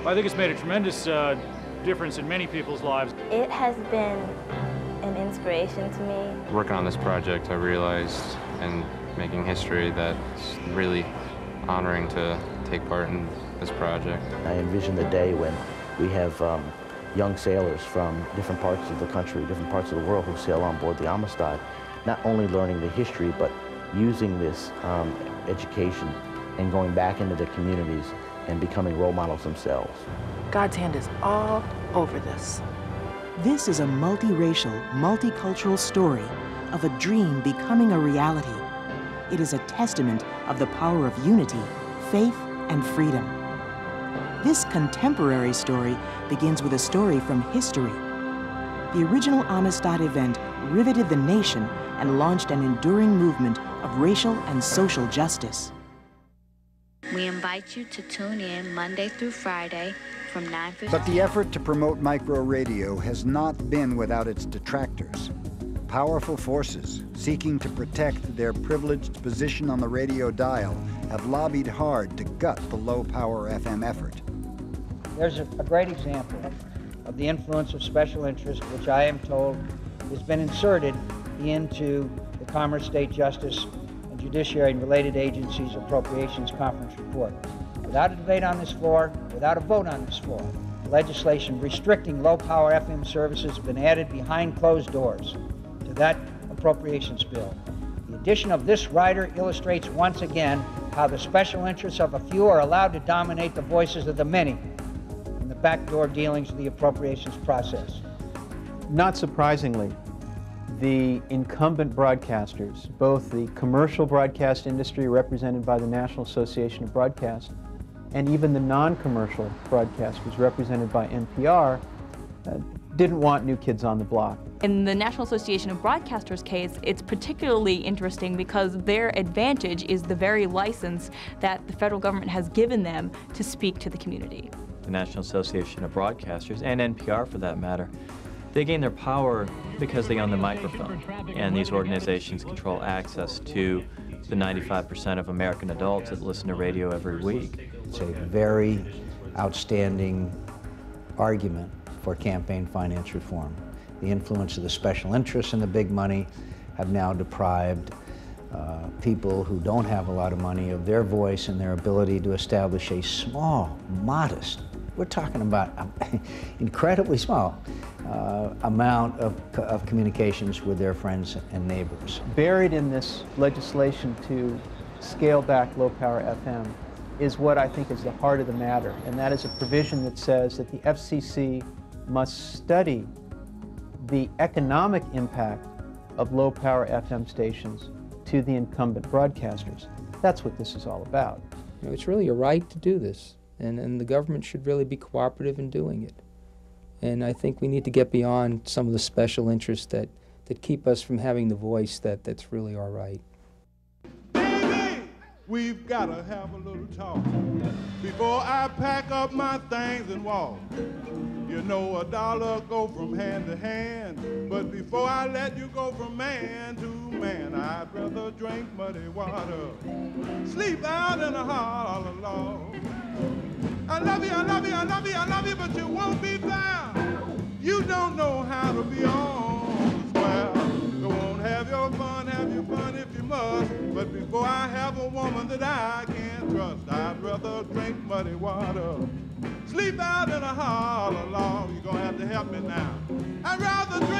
I think it's made a tremendous difference in many people's lives. It has been an inspiration to me. Working on this project, I realized, and making history, that it's really honoring to take part in this project. I envision the day when we have young sailors from different parts of the country, different parts of the world who sail on board the Amistad, not only learning the history, but using this education and going back into their communities and becoming role models themselves. God's hand is all over this. This is a multiracial, multicultural story of a dream becoming a reality. It is a testament of the power of unity, faith, and freedom. This contemporary story begins with a story from history. The original Amistad event riveted the nation and launched an enduring movement of racial and social justice. We invite you to tune in Monday through Friday from 9:15. But the effort to promote micro radio has not been without its detractors. Powerful forces seeking to protect their privileged position on the radio dial have lobbied hard to gut the low-power FM effort. There's a great example of the influence of special interest, which I am told has been inserted into the Commerce, State Justice, and Judiciary and related agencies' appropriations conference report. Without a debate on this floor, without a vote on this floor, legislation restricting low-power FM services has been added behind closed doors to that appropriations bill. The addition of this rider illustrates once again how the special interests of a few are allowed to dominate the voices of the many in the backdoor dealings of the appropriations process. Not surprisingly, the incumbent broadcasters, both the commercial broadcast industry represented by the National Association of Broadcast and even the non-commercial broadcasters represented by NPR, didn't want new kids on the block. In the National Association of Broadcasters case, it's particularly interesting because their advantage is the very license that the federal government has given them to speak to the community. The National Association of Broadcasters, and NPR for that matter, they gain their power because they own the microphone, and these organizations control access to the 95% of American adults that listen to radio every week. It's a very outstanding argument for campaign finance reform. The influence of the special interests and the big money have now deprived people who don't have a lot of money of their voice and their ability to establish a small, modest, we're talking about incredibly small amount of communications with their friends and neighbors. Buried in this legislation to scale back low-power FM is what I think is the heart of the matter, and that is a provision that says that the FCC must study the economic impact of low-power FM stations to the incumbent broadcasters. That's what this is all about. You know, it's really a right to do this, and the government should really be cooperative in doing it. And I think we need to get beyond some of the special interests that keep us from having the voice that's really our right. Baby, we've got to have a little talk before I pack up my things and walk. You know, a dollar go from hand to hand, but before I let you go from man to man, I'd rather drink muddy water, sleep out in a hollow log. I love you, I love you, I love you, I love you, but you won't be fair. You don't know how to be on the square. Go on, have your fun if you must, but before I have a woman that I can't trust, I'd rather drink muddy water, sleep out in a hollow log. You're gonna have to help me now. I'd rather drink